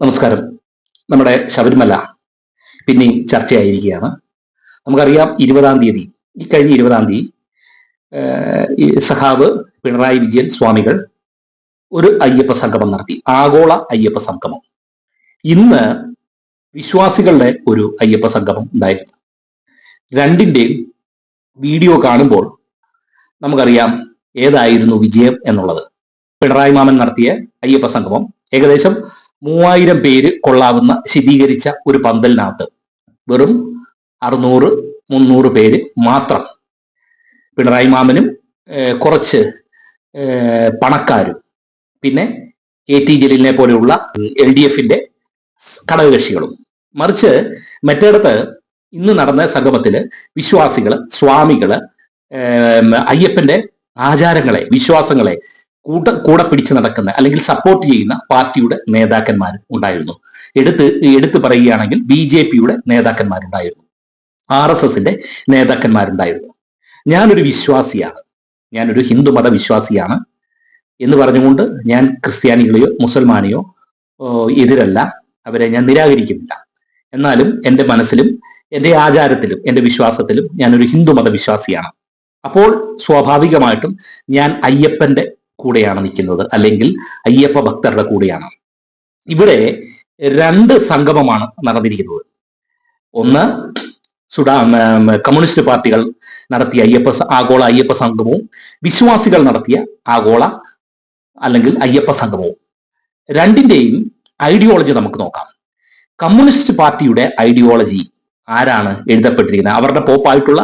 നമസ്കാരം. നമ്മുടെ ശബരിമല പിന്നെയും ചർച്ചയായിരിക്കുകയാണ്. നമുക്കറിയാം, 20-ാം തീയതി, ഈ കഴിഞ്ഞ 20-ാം തീയതി ഈ സഖാവ് പിണറായി വിജയൻ സ്വാമികൾ ഒരു അയ്യപ്പ സംഗമം നടത്തി, ആഗോള അയ്യപ്പ സംഗമം. ഇന്ന് വിശ്വാസികളുടെ ഒരു അയ്യപ്പ സംഗമം ഉണ്ടായിരുന്നു. രണ്ടിൻ്റെയും വീഡിയോ കാണുമ്പോൾ നമുക്കറിയാം ഏതായിരുന്നു വിജയം എന്നുള്ളത്. പിണറായി മാമൻ നടത്തിയ അയ്യപ്പ സംഗമം ഏകദേശം 3000 പേര് കൊള്ളാവുന്ന ശീതീകരിച്ച ഒരു പന്തലിനകത്ത് വെറും 600-300 പേര് മാത്രം. പിണറായി മാമനും കുറച്ച് പണക്കാരും പിന്നെ AT ജലീലിനെ പോലെയുള്ള LDF-ന്റെ ഘടകകക്ഷികളും. മറിച്ച് മറ്റേടത്ത് ഇന്ന് നടന്ന സംഗമത്തില് വിശ്വാസികള്, സ്വാമികള്, അയ്യപ്പന്റെ ആചാരങ്ങളെ, വിശ്വാസങ്ങളെ കൂടെ പിടിച്ചു നടക്കുന്ന അല്ലെങ്കിൽ സപ്പോർട്ട് ചെയ്യുന്ന പാർട്ടിയുടെ നേതാക്കന്മാർ ഉണ്ടായിരുന്നു. എടുത്ത് പറയുകയാണെങ്കിൽ BJP-യുടെ നേതാക്കന്മാരുണ്ടായിരുന്നു, RSS-ന്റെ നേതാക്കന്മാരുണ്ടായിരുന്നു. ഞാനൊരു വിശ്വാസിയാണ്, ഞാനൊരു ഹിന്ദുമത വിശ്വാസിയാണ് എന്ന് പറഞ്ഞുകൊണ്ട് ഞാൻ ക്രിസ്ത്യാനികളെയോ മുസൽമാനെയോ എതിരല്ല, അവരെ ഞാൻ നിരാകരിക്കുന്നില്ല. എന്നാലും എൻ്റെ മനസ്സിലും എൻ്റെ ആചാരത്തിലും എൻ്റെ വിശ്വാസത്തിലും ഞാനൊരു ഹിന്ദുമത വിശ്വാസിയാണ്. അപ്പോൾ സ്വാഭാവികമായിട്ടും ഞാൻ അയ്യപ്പന്റെ കൂടെയാണ് നിൽക്കുന്നത്, അല്ലെങ്കിൽ അയ്യപ്പ ഭക്തരുടെ കൂടെയാണ്. ഇവിടെ 2 സംഗമമാണ് നടന്നിരിക്കുന്നത്. ഒന്ന് കമ്മ്യൂണിസ്റ്റ് പാർട്ടികൾ നടത്തിയ ആഗോള അയ്യപ്പ സംഗമവും വിശ്വാസികൾ നടത്തിയ ആഗോള അല്ലെങ്കിൽ അയ്യപ്പ സംഗമവും. രണ്ടിന്റെയും ഐഡിയോളജി നമുക്ക് നോക്കാം. കമ്മ്യൂണിസ്റ്റ് പാർട്ടിയുടെ ഐഡിയോളജി ആരാണ് എഴുതപ്പെട്ടിരിക്കുന്നത്? അവരുടെ പോപ്പായിട്ടുള്ള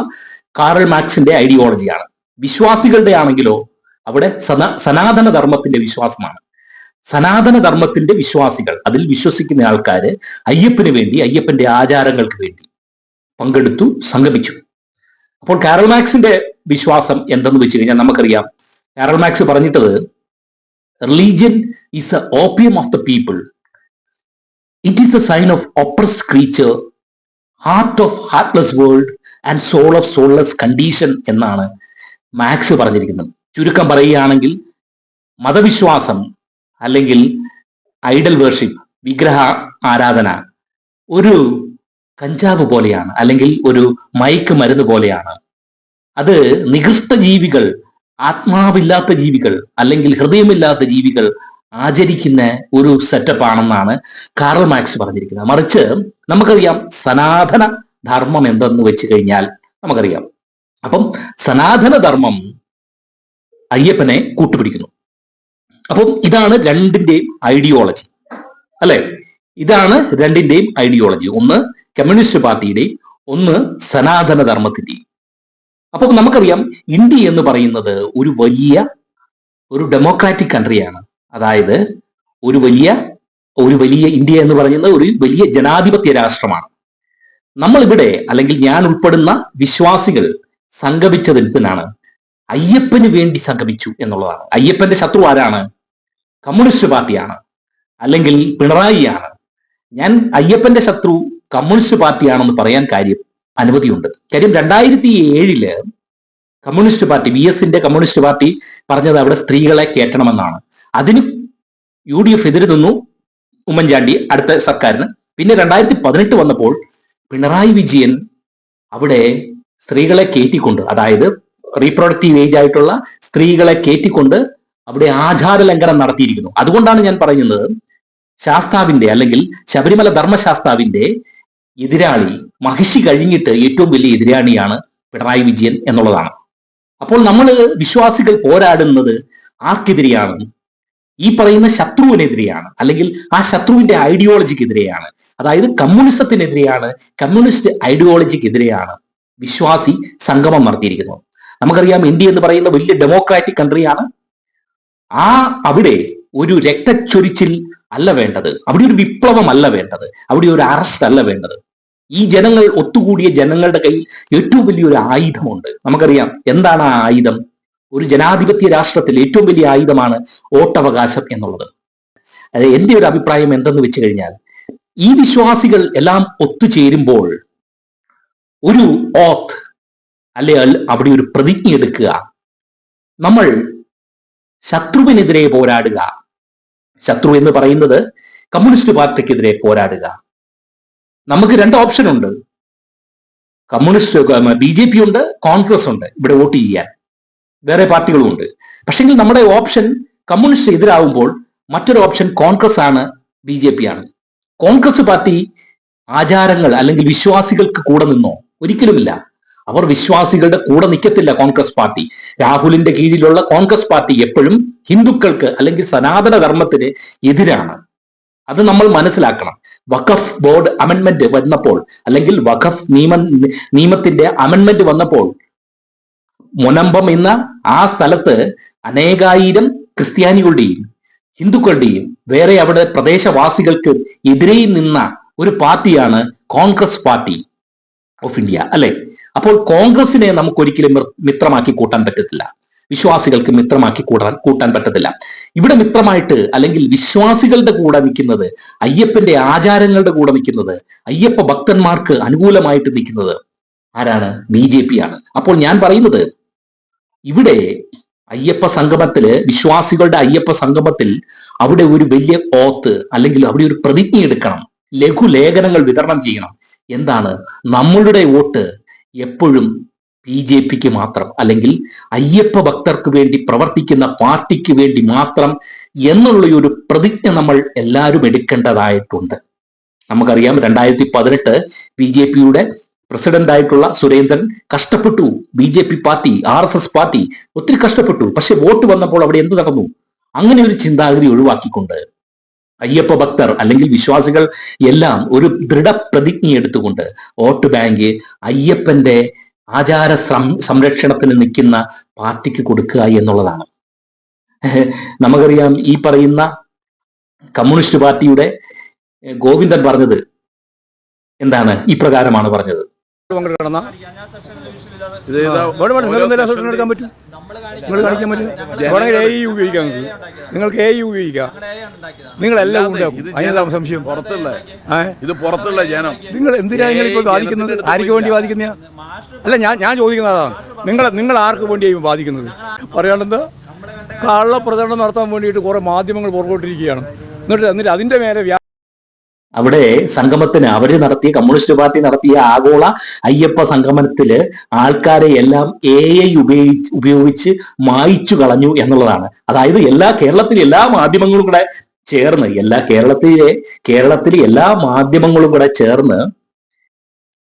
കാറൽ മാർക്സിന്റെ ഐഡിയോളജിയാണ്. വിശ്വാസികളുടെ ആണെങ്കിലോ അവിടെ സനാതന ധർമ്മത്തിന്റെ വിശ്വാസമാണ്. സനാതന ധർമ്മത്തിന്റെ വിശ്വാസികൾ, അതിൽ വിശ്വസിക്കുന്ന ആൾക്കാര് അയ്യപ്പന് വേണ്ടി, അയ്യപ്പന്റെ ആചാരങ്ങൾക്ക് വേണ്ടി പങ്കെടുത്തു, സംഗമിച്ചു. അപ്പോൾ കാറൽ മാർക്സിന്റെ വിശ്വാസം എന്തെന്ന് വെച്ച് കഴിഞ്ഞാൽ നമുക്കറിയാം. കാറൽ മാർക്സ് പറഞ്ഞിട്ടത്, religion is a opium of the people, it is a sign of oppressed creature, heart of heartless world and soul of soulless condition എന്നാണ് മാർക്സ് പറഞ്ഞിരിക്കുന്നത്. ചുരുക്കം പറയുകയാണെങ്കിൽ മതവിശ്വാസം അല്ലെങ്കിൽ ഐഡൽ വേർഷിപ്പ്, വിഗ്രഹ ആരാധന ഒരു കഞ്ചാവ് പോലെയാണ്, അല്ലെങ്കിൽ ഒരു മയക്ക് മരുന്ന് പോലെയാണ്. അത് നികൃഷ്ട ജീവികൾ, ആത്മാവില്ലാത്ത ജീവികൾ അല്ലെങ്കിൽ ഹൃദയമില്ലാത്ത ജീവികൾ ആചരിക്കുന്ന ഒരു സെറ്റപ്പ് ആണെന്നാണ് കാറൽ മാർക്സ് പറഞ്ഞിരിക്കുന്നത്. മറിച്ച് നമുക്കറിയാം സനാതന ധർമ്മം എന്തെന്ന് വെച്ച് കഴിഞ്ഞാൽ നമുക്കറിയാം. അപ്പം സനാതന ധർമ്മം അയ്യപ്പനെ കൂട്ടുപിടിക്കുന്നു. അപ്പം ഇതാണ് രണ്ടിന്റെയും ഐഡിയോളജി, അല്ലെ? ഇതാണ് രണ്ടിന്റെയും ഐഡിയോളജി. ഒന്ന് കമ്മ്യൂണിസ്റ്റ് പാർട്ടിയുടെയും ഒന്ന് സനാതന ധർമ്മത്തിന്റെയും. അപ്പം നമുക്കറിയാം, ഇന്ത്യ എന്ന് പറയുന്നത് ഒരു ഡെമോക്രാറ്റിക് കൺട്രിയാണ്. അതായത് ഒരു വലിയ ഇന്ത്യ എന്ന് പറയുന്നത് ഒരു വലിയ ജനാധിപത്യ രാഷ്ട്രമാണ്. നമ്മളിവിടെ, അല്ലെങ്കിൽ ഞാൻ ഉൾപ്പെടുന്ന വിശ്വാസികൾ സംഗമിച്ചത് എന്തിനാണ്? അയ്യപ്പന് വേണ്ടി സംഗമിച്ചു എന്നുള്ളതാണ്. അയ്യപ്പന്റെ ശത്രു ആരാണ്? കമ്മ്യൂണിസ്റ്റ് പാർട്ടിയാണ്, അല്ലെങ്കിൽ പിണറായിയാണ്. ഞാൻ അയ്യപ്പന്റെ ശത്രു കമ്മ്യൂണിസ്റ്റ് പാർട്ടിയാണെന്ന് പറയാൻ അനുമതിയുണ്ട്. കാര്യം 2007 കമ്മ്യൂണിസ്റ്റ് പാർട്ടി, VS-ന്റെ കമ്മ്യൂണിസ്റ്റ് പാർട്ടി പറഞ്ഞത് അവിടെ സ്ത്രീകളെ കയറ്റണമെന്നാണ്. അതിന് UDF എതിര് നിന്നു, ഉമ്മൻചാണ്ടി അടുത്ത സർക്കാരിന്. പിന്നെ 2018 വന്നപ്പോൾ പിണറായി വിജയൻ അവിടെ സ്ത്രീകളെ കയറ്റിക്കൊണ്ട്, അതായത് റീപ്രൊഡക്റ്റീവ് ഏജ് ആയിട്ടുള്ള സ്ത്രീകളെ കയറ്റിക്കൊണ്ട് അവിടെ ആചാര ലംഘനം നടത്തിയിരിക്കുന്നു. അതുകൊണ്ടാണ് ഞാൻ പറയുന്നത്, ശാസ്താവിന്റെ അല്ലെങ്കിൽ ശബരിമല ധർമ്മശാസ്താവിന്റെ എതിരാളി, മഹിഷി കഴിഞ്ഞിട്ട് ഏറ്റവും വലിയ എതിരാളിയാണ് പിണറായി വിജയൻ എന്നുള്ളതാണ്. അപ്പോൾ നമ്മൾ വിശ്വാസികൾ പോരാടുന്നത് ആർക്കെതിരെയാണ്? ഈ പറയുന്ന ശത്രുവിനെതിരെയാണ്, അല്ലെങ്കിൽ ആ ശത്രുവിന്റെ ഐഡിയോളജിക്കെതിരെയാണ്. അതായത് കമ്മ്യൂണിസത്തിനെതിരെയാണ്, കമ്മ്യൂണിസ്റ്റ് ഐഡിയോളജിക്കെതിരെയാണ് വിശ്വാസി സംഗമം നടത്തിയിരിക്കുന്നത്. നമുക്കറിയാം, ഇന്ത്യ എന്ന് പറയുന്ന വലിയ ഡെമോക്രാറ്റിക് കൺട്രിയാണ്. അവിടെ ഒരു രക്തച്ചൊരിച്ചിൽ അല്ല വേണ്ടത്, അവിടെ ഒരു വിപ്ലവം അല്ല വേണ്ടത്, അവിടെ ഒരു അറസ്റ്റ് അല്ല വേണ്ടത്. ഈ ജനങ്ങൾ, ഒത്തുകൂടിയ ജനങ്ങളുടെ കയ്യിൽ ഏറ്റവും വലിയൊരു ആയുധമുണ്ട്. നമുക്കറിയാം എന്താണ് ആ ആയുധം. ഒരു ജനാധിപത്യ രാഷ്ട്രത്തിൽ ഏറ്റവും വലിയ ആയുധമാണ് വോട്ടവകാശം എന്നുള്ളത്. അത് എൻ്റെ ഒരു അഭിപ്രായം എന്തെന്ന് വെച്ച് കഴിഞ്ഞാൽ, ഈ വിശ്വാസികൾ എല്ലാം ഒത്തുചേരുമ്പോൾ ഒരു ഓത്ത്, അല്ലെങ്കിൽ അവിടെ ഒരു പ്രതിജ്ഞ എടുക്കുക, നമ്മൾ ശത്രുവിനെതിരെ പോരാടുക. ശത്രു എന്ന് പറയുന്നത് കമ്മ്യൂണിസ്റ്റ് പാർട്ടിക്കെതിരെ പോരാടുക? നമുക്ക് രണ്ട് ഓപ്ഷൻ ഉണ്ട്. കമ്മ്യൂണിസ്റ്റ് BJP ഉണ്ട്, കോൺഗ്രസ് ഉണ്ട് ഇവിടെ വോട്ട് ചെയ്യാൻ, വേറെ പാർട്ടികളും ഉണ്ട്. പക്ഷെങ്കിൽ നമ്മുടെ ഓപ്ഷൻ കമ്മ്യൂണിസ്റ്റ് എതിരാകുമ്പോൾ മറ്റൊരു ഓപ്ഷൻ കോൺഗ്രസ് ആണ്, BJP ആണ്. കോൺഗ്രസ് പാർട്ടി ആചാരങ്ങൾ അല്ലെങ്കിൽ വിശ്വാസികൾക്ക് കൂടെ നിന്നോ? ഒരിക്കലുമില്ല. അവർ വിശ്വാസികളുടെ കൂടെ നിൽക്കത്തില്ല. കോൺഗ്രസ് പാർട്ടി, രാഹുലിന്റെ കീഴിലുള്ള കോൺഗ്രസ് പാർട്ടി എപ്പോഴും ഹിന്ദുക്കൾക്ക് അല്ലെങ്കിൽ സനാതന ധർമ്മത്തിന് എതിരാണ്. അത് നമ്മൾ മനസ്സിലാക്കണം. വഖഫ് ബോർഡ് അമെൻമെന്റ് വന്നപ്പോൾ അല്ലെങ്കിൽ വഖഫ് നിയമത്തിന്റെ അമെൻമെന്റ് വന്നപ്പോൾ മുനമ്പം എന്ന ആ സ്ഥലത്ത് അനേകായിരം ക്രിസ്ത്യാനികളുടെയും ഹിന്ദുക്കളുടെയും വേറെ അവിടെ പ്രദേശവാസികൾക്ക് എതിരെ നിന്ന ഒരു പാർട്ടിയാണ് കോൺഗ്രസ് പാർട്ടി ഓഫ് ഇന്ത്യ, അല്ലെ? അപ്പോൾ കോൺഗ്രസിനെ നമുക്ക് ഒരിക്കലും മിത്രമാക്കി കൂട്ടാൻ പറ്റത്തില്ല, വിശ്വാസികൾക്ക് മിത്രമാക്കി കൂട്ടാൻ പറ്റത്തില്ല. ഇവിടെ മിത്രമായിട്ട് അല്ലെങ്കിൽ വിശ്വാസികളുടെ കൂടെ നിൽക്കുന്നത്, അയ്യപ്പന്റെ ആചാരങ്ങളുടെ കൂടെ നിൽക്കുന്നത്, അയ്യപ്പ ഭക്തന്മാർക്ക് അനുകൂലമായിട്ട് നിൽക്കുന്നത് ആരാണ്? BJP ആണ്. അപ്പോൾ ഞാൻ പറയുന്നത്, ഇവിടെ അയ്യപ്പ സംഗമത്തില്, വിശ്വാസികളുടെ അയ്യപ്പ സംഗമത്തിൽ അവിടെ ഒരു വലിയ ഓത്ത് അല്ലെങ്കിൽ അവിടെ ഒരു പ്രതിജ്ഞ എടുക്കണം, ലഘുലേഖനങ്ങൾ വിതരണം ചെയ്യണം. എന്താണ്? നമ്മളുടെ വോട്ട് എപ്പോഴും BJPക്ക് മാത്രം, അല്ലെങ്കിൽ അയ്യപ്പ ഭക്തർക്ക് വേണ്ടി പ്രവർത്തിക്കുന്ന പാർട്ടിക്ക് വേണ്ടി മാത്രം എന്നുള്ള ഒരു പ്രതിജ്ഞ നമ്മൾ എല്ലാവരും എടുക്കേണ്ടതായിട്ടുണ്ട്. നമുക്കറിയാം 2018 BJPയുടെ പ്രസിഡന്റ് ആയിട്ടുള്ള സുരേന്ദ്രൻ കഷ്ടപ്പെട്ടു. BJP പാർട്ടി, RSS പാർട്ടി ഒത്തിരി കഷ്ടപ്പെട്ടു. പക്ഷെ വോട്ട് വന്നപ്പോൾ അവിടെ എന്ത് നടന്നു? അങ്ങനെ ഒരു ചിന്താഗതി ഒഴിവാക്കിക്കൊണ്ട് അയ്യപ്പ ഭക്തർ അല്ലെങ്കിൽ വിശ്വാസികൾ എല്ലാം ഒരു ദൃഢപ്രതിജ്ഞ എടുത്തുകൊണ്ട് വോട്ട് ബാങ്ക് അയ്യപ്പന്റെ ആചാര സംരക്ഷണത്തിന് നിൽക്കുന്ന പാർട്ടിക്ക് കൊടുക്കുക എന്നുള്ളതാണ്. നമുക്കറിയാം, ഈ പറയുന്ന കമ്മ്യൂണിസ്റ്റ് പാർട്ടിയുടെ ഗോവിന്ദൻ പറഞ്ഞത് എന്താണ്? ഇപ്രകാരമാണ് പറഞ്ഞത്. എടുക്കാൻ പറ്റും, നിങ്ങൾ കാണിക്കാൻ പറ്റും, വേണമെങ്കിൽ AE ഉപയോഗിക്കാം, നിങ്ങൾക്ക് AE ഉപയോഗിക്കാം, നിങ്ങളെല്ലാം ഉണ്ടാക്കും. അതിനെല്ലാം സംശയം. ഇത് പുറത്തുള്ള ജനം നിങ്ങൾ എന്തിനാണ് നിങ്ങളിപ്പോൾ ബാധിക്കുന്നത്? ആർക്ക് വേണ്ടി ബാധിക്കുന്ന? അല്ല, ഞാൻ ചോദിക്കുന്നതാണ്, നിങ്ങൾ ആർക്ക് വേണ്ടിയായി ബാധിക്കുന്നത്? പറയാണെന്താ, കള്ളപ്രചരണം നടത്താൻ വേണ്ടിയിട്ട് കുറെ മാധ്യമങ്ങൾ പുറകോട്ടിരിക്കുകയാണ്. എന്നിട്ട് അതിന്റെ മേലെ അവിടെ സംഗമത്തിന് അവര് നടത്തിയ, കമ്മ്യൂണിസ്റ്റ് പാർട്ടി നടത്തിയ ആഗോള അയ്യപ്പ സംഗമനത്തില് ആൾക്കാരെ എല്ലാം AI ഉപയോഗിച്ച് മായ്ച്ചു കളഞ്ഞു എന്നുള്ളതാണ്. അതായത് കേരളത്തിലെ എല്ലാ മാധ്യമങ്ങളും കൂടെ ചേർന്ന്, കേരളത്തിലെ എല്ലാ മാധ്യമങ്ങളും കൂടെ ചേർന്ന്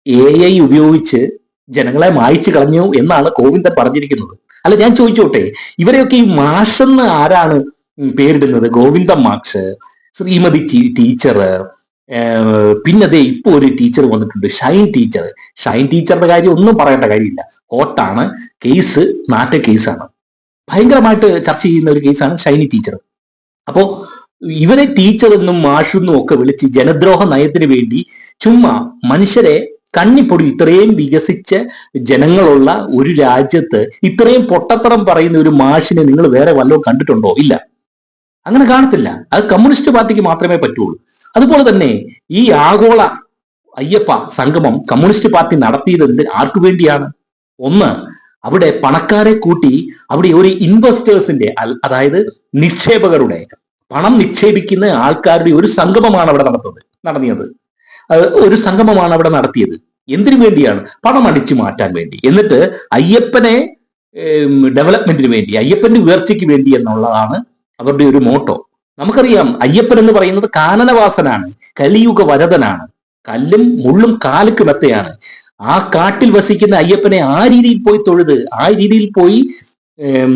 AI ഉപയോഗിച്ച് ജനങ്ങളെ മായ്ച്ചു കളഞ്ഞു എന്നാണ് ഗോവിന്ദൻ പറഞ്ഞിരിക്കുന്നത്. അല്ല, ഞാൻ ചോദിച്ചോട്ടെ, ഇവരെയൊക്കെ ഈ മാഷെന്ന് ആരാണ് പേരിടുന്നത്? ഗോവിന്ദൻ മാഷ്, ശ്രീമതി ടീച്ചർ, പിന്നെ ദേ ഇപ്പൊ ഒരു ടീച്ചർ വന്നിട്ടുണ്ട്, ഷൈൻ ടീച്ചർ. ഷൈൻ ടീച്ചറുടെ കാര്യം ഒന്നും പറയേണ്ട കാര്യമില്ല. കോർട്ടാണ്, കേസ് നാട്ട കേസാണ്, ഭയങ്കരമായിട്ട് ചർച്ച ചെയ്യുന്ന ഒരു കേസാണ് ഷൈനി ടീച്ചർ. അപ്പോ ഇവരെ ടീച്ചർ എന്നും മാഷെന്നും ഒക്കെ വിളിച്ച് ജനദ്രോഹ നയത്തിന് വേണ്ടി ചുമ്മാ മനുഷ്യരെ കണ്ണിപ്പൊടി, ഇത്രയും വികസിച്ച ജനങ്ങളുള്ള ഒരു രാജ്യത്ത് ഇത്രയും പൊട്ടത്തരം പറയുന്ന ഒരു മാഷിനെ നിങ്ങൾ വേറെ വല്ലതും കണ്ടിട്ടുണ്ടോ? ഇല്ല, അങ്ങനെ കാണത്തില്ല. അത് കമ്മ്യൂണിസ്റ്റ് പാർട്ടിക്ക് മാത്രമേ പറ്റുള്ളൂ. അതുപോലെ തന്നെ ഈ ആഗോള അയ്യപ്പ സംഗമം കമ്മ്യൂണിസ്റ്റ് പാർട്ടി നടത്തിയത് ആർക്കു വേണ്ടിയാണ്? ഒന്ന്, അവിടെ പണക്കാരെ കൂട്ടി അവിടെ ഒരു ഇൻവെസ്റ്റേഴ്സിന്റെ, അതായത് നിക്ഷേപകരുടെ, പണം നിക്ഷേപിക്കുന്ന ആൾക്കാരുടെ ഒരു സംഗമമാണ് അവിടെ നടത്തിയത്. ഒരു സംഗമമാണ് അവിടെ നടത്തിയത്. എന്തിനു വേണ്ടിയാണ്? പണം അടിച്ചു മാറ്റാൻ വേണ്ടി. എന്നിട്ട് അയ്യപ്പനെ ഡെവലപ്മെന്റിന് വേണ്ടി, അയ്യപ്പന്റെ ഉയർച്ചയ്ക്ക് വേണ്ടി എന്നുള്ളതാണ് അവരുടെ ഒരു മോട്ടോ. നമുക്കറിയാം, അയ്യപ്പൻ എന്ന് പറയുന്നത് കാനനവാസനാണ്, കലിയുഗ വരദനാണ്, കല്ലും മുള്ളും കാലുക്ക് മെത്തയാണ്. ആ കാട്ടിൽ വസിക്കുന്ന അയ്യപ്പനെ ആ രീതിയിൽ പോയി തൊഴുത്, ആ രീതിയിൽ പോയി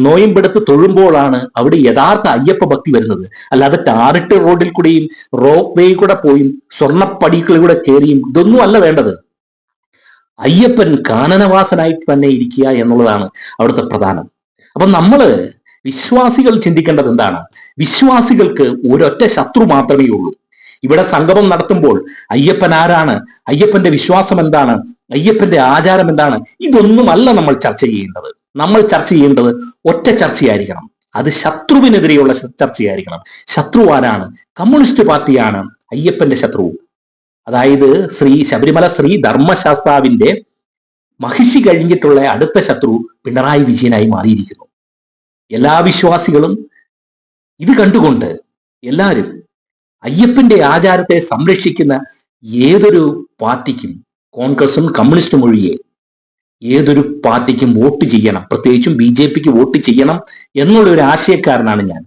നോയമ്പെടുത്ത് തൊഴുമ്പോഴാണ് അവിടെ യഥാർത്ഥ അയ്യപ്പ ഭക്തി വരുന്നത്. അല്ലാതെ ടാറിട്ട് റോഡിൽ കൂടെയും റോപ്പ് വേ കൂടെ പോയും സ്വർണ്ണപ്പടികളിലൂടെ കയറിയും ഇതൊന്നും അല്ല വേണ്ടത്. അയ്യപ്പൻ കാനനവാസനായിട്ട് തന്നെ ഇരിക്കുക എന്നുള്ളതാണ് അവിടുത്തെ പ്രധാനം. അപ്പൊ നമ്മള് വിശ്വാസികൾ ചിന്തിക്കേണ്ടത് എന്താണ്? വിശ്വാസികൾക്ക് ഒരൊറ്റ ശത്രു മാത്രമേ ഉള്ളൂ. ഇവിടെ സംഗമം നടത്തുമ്പോൾ അയ്യപ്പൻ ആരാണ്, അയ്യപ്പന്റെ വിശ്വാസം എന്താണ്, അയ്യപ്പന്റെ ആചാരം എന്താണ്, ഇതൊന്നുമല്ല നമ്മൾ ചർച്ച ചെയ്യേണ്ടത്. നമ്മൾ ചർച്ച ചെയ്യേണ്ടത് ഒറ്റ ചർച്ചയായിരിക്കണം. അത് ശത്രുവിനെതിരെയുള്ള ചർച്ചയായിരിക്കണം. ആരാണ്? കമ്മ്യൂണിസ്റ്റ് പാർട്ടിയാണ് അയ്യപ്പന്റെ ശത്രു. അതായത് ശബരിമല ശ്രീ ധർമ്മശാസ്താവിന്റെ മഹിഷി കഴിഞ്ഞിട്ടുള്ള അടുത്ത ശത്രു പിണറായി വിജയനായി മാറിയിരിക്കുന്നു. എല്ലാ വിശ്വാസികളും ഇത് കണ്ടുകൊണ്ട് എല്ലാവരും അയ്യപ്പന്റെ ആചാരത്തെ സംരക്ഷിക്കുന്ന ഏതൊരു പാർട്ടിക്കും, കോൺഗ്രസും കമ്മ്യൂണിസ്റ്റും ഒഴികെ ഏതൊരു പാർട്ടിക്കും വോട്ട് ചെയ്യണം, പ്രത്യേകിച്ചും BJPക്ക് വോട്ട് ചെയ്യണം എന്നുള്ള ഒരു ആശയക്കാരനാണ് ഞാൻ.